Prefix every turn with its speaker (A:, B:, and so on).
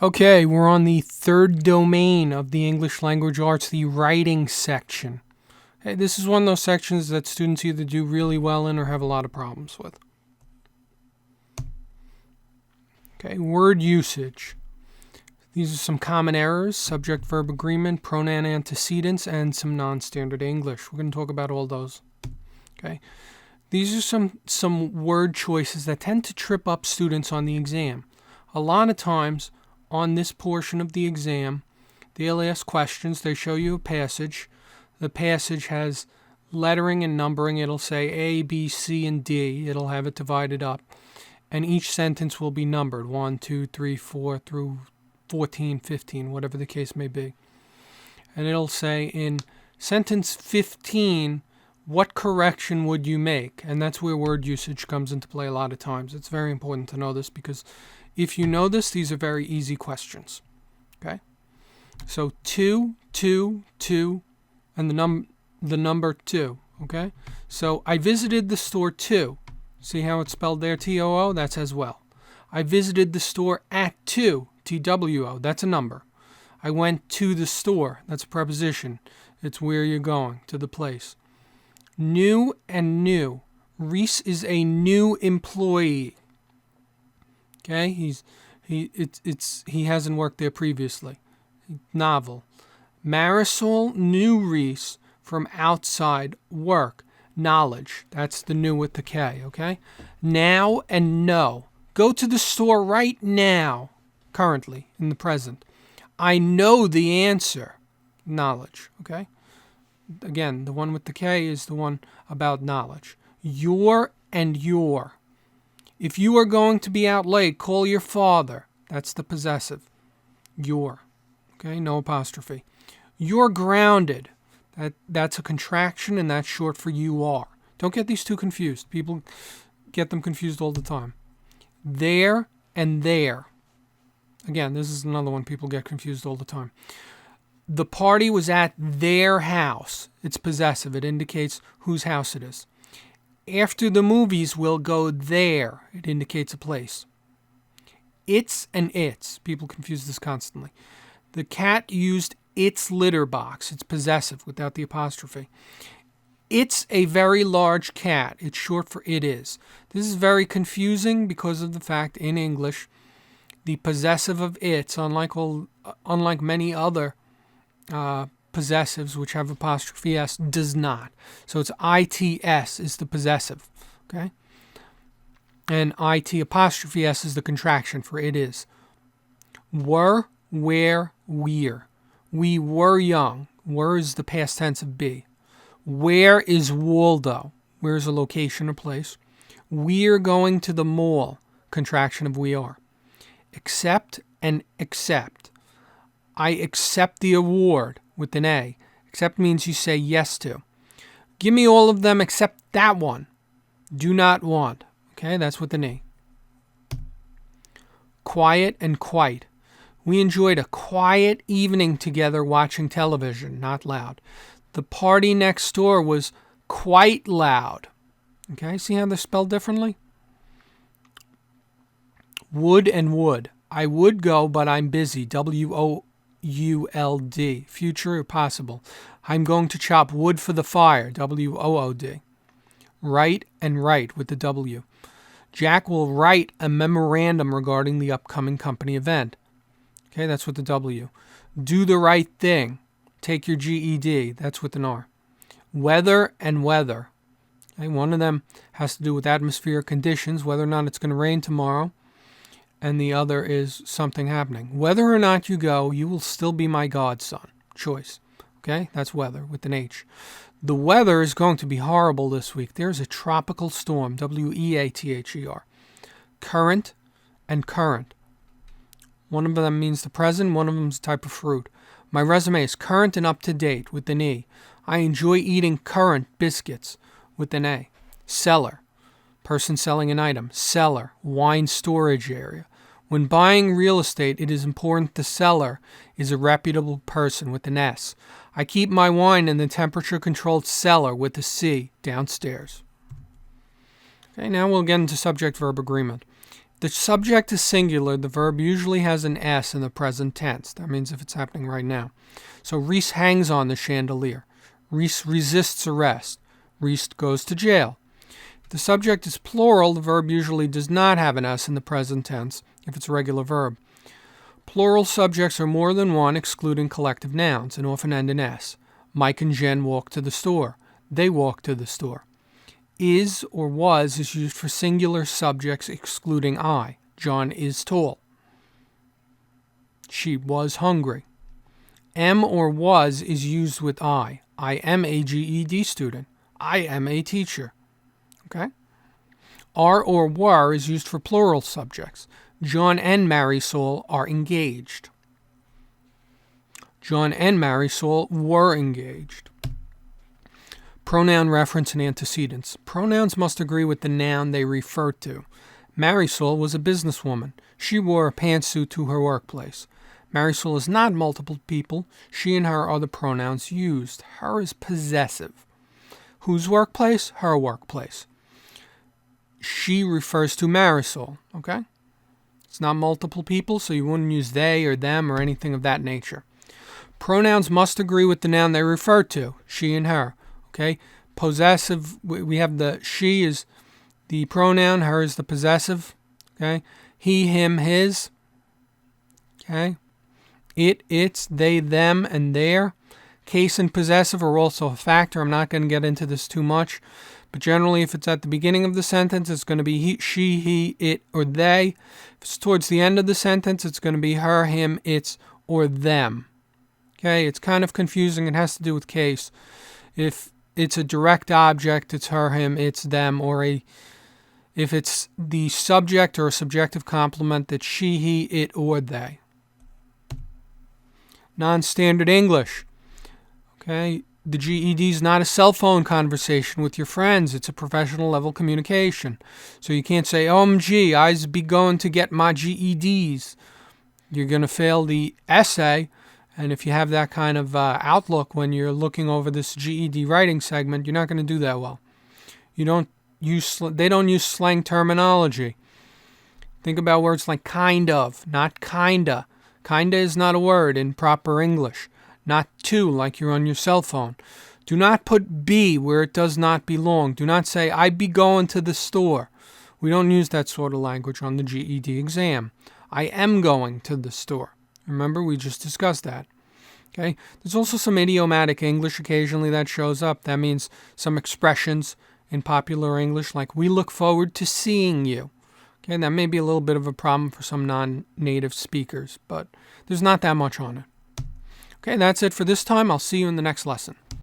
A: Okay, we're on the third domain of the English language arts, the writing section. Okay, this is one of those sections that students either do really well in or have a lot of problems with. Okay, word usage. These are some common errors: subject-verb agreement, pronoun antecedents, and some non-standard English. We're going to talk about all those. Okay, these are some word choices that tend to trip up students on the exam. A lot of times on this portion of the exam, they'll ask questions. They show you a passage. The passage has lettering and numbering. It'll say A, B, C, and D. It'll have it divided up. And each sentence will be numbered 1, 2, 3, 4 through 14, 15, whatever the case may be. And it'll say in sentence 15, what correction would you make? And that's where word usage comes into play a lot of times. It's very important to know this because if you know this, these are very easy questions. Okay? So 2, 2, 2, and the number 2. Okay? So I visited the store 2. See how it's spelled there, T-O-O? That's as well. I visited the store at 2, T-W-O. That's a number. I went to the store. That's a preposition. It's where you're going, to the place. New and new. Reese is a new employee. Okay, he hasn't worked there previously. Novel. Marisol knew Reese from outside work. Knowledge. That's the new with the K, okay? Now and no. Go to the store right now. Currently, in the present. I know the answer. Knowledge, okay? Again, the one with the K is the one about knowledge. Your and your. If you are going to be out late, call your father. That's the possessive. Your. Okay, no apostrophe. You're grounded. That's a contraction, and that's short for you are. Don't get these two confused. People get them confused all the time. There and there. Again, this is another one people get confused all the time. The party was at their house. It's possessive. It indicates whose house it is. After the movies, we'll go there. It indicates a place. It's and its. People confuse this constantly. The cat used its litter box. It's possessive without the apostrophe. It's a very large cat. It's short for it is. This is very confusing because of the fact in English, the possessive of its, unlike many other possessives which have apostrophe s, does not. So it's its is the possessive, okay? And it apostrophe s is the contraction for it is. Were, where, we're. We were young. Were is the past tense of be. Where is Waldo? Where is a location or place? We're going to the mall. Contraction of we are. Accept and accept. I accept the award with an A. Accept means you say yes to. Give me all of them except that one. Do not want. Okay, that's with an E. Quiet and quite. We enjoyed a quiet evening together watching television, not loud. The party next door was quite loud. Okay, see how they're spelled differently? Would and would. I would go, but I'm busy. W-O-U-L-D. Future or possible. I'm going to chop wood for the fire. W-O-O-D. Write and write with the W. Jack will write a memorandum regarding the upcoming company event. Okay, that's with the W. Do the right thing. Take your GED. That's with an R. Weather and weather. Okay, one of them has to do with atmospheric conditions, whether or not it's going to rain tomorrow, and the other is something happening. Whether or not you go, you will still be my godson. Choice. Okay, that's weather with an H. The weather is going to be horrible this week. There's a tropical storm. W-E-A-T-H-E-R. Current and current. One of them means the present, one of them is a type of fruit. My resume is current and up to date with an E. I enjoy eating current biscuits with an A. Seller, person selling an item. Cellar, wine storage area. When buying real estate, it is important the seller is a reputable person with an S. I keep my wine in the temperature-controlled cellar with a C downstairs. Okay, now we'll get into subject-verb agreement. The subject is singular. The verb usually has an S in the present tense. That means if it's happening right now. So Reese hangs on the chandelier. Reese resists arrest. Reese goes to jail. If the subject is plural, the verb usually does not have an S in the present tense if it's a regular verb. Plural subjects are more than one, excluding collective nouns, and often end in S. Mike and Jen walk to the store. They walk to the store. Is or was is used for singular subjects excluding I. John is tall. She was hungry. Am or was is used with I. I am a GED student. I am a teacher. Okay? Are or were is used for plural subjects. John and Marisol are engaged. John and Marisol were engaged. Pronoun, reference, and antecedents. Pronouns must agree with the noun they refer to. Marisol was a businesswoman. She wore a pantsuit to her workplace. Marisol is not multiple people. She and her are the pronouns used. Her is possessive. Whose workplace? Her workplace. She refers to Marisol. Okay? It's not multiple people, so you wouldn't use they or them or anything of that nature. Pronouns must agree with the noun they refer to. She and her. Okay, possessive, we have the she is the pronoun, her is the possessive. Okay, he, him, his. Okay, it, its, they, them, and their. Case and possessive are also a factor. I'm not going to get into this too much, but generally if it's at the beginning of the sentence, it's going to be he, she, he, it, or they. If it's towards the end of the sentence, it's going to be her, him, its, or them. Okay, it's kind of confusing. It has to do with case. If it's a direct object, it's her, him, it's them, or if it's the subject or a subjective complement, it's she, he, it, or they. Non-standard English. Okay, the GED is not a cell phone conversation with your friends. It's a professional level communication. So you can't say, OMG, I's be going to get my GEDs. You're going to fail the essay. And if you have that kind of outlook when you're looking over this GED writing segment, you're not going to do that well. They don't use slang terminology. Think about words like kind of, not kinda. Kinda is not a word in proper English. Not to, like you're on your cell phone. Do not put be where it does not belong. Do not say, I be going to the store. We don't use that sort of language on the GED exam. I am going to the store. Remember, we just discussed that. Okay. There's also some idiomatic English occasionally that shows up. That means some expressions in popular English like, we look forward to seeing you. Okay, that may be a little bit of a problem for some non-native speakers, but there's not that much on it. Okay, that's it for this time. I'll see you in the next lesson.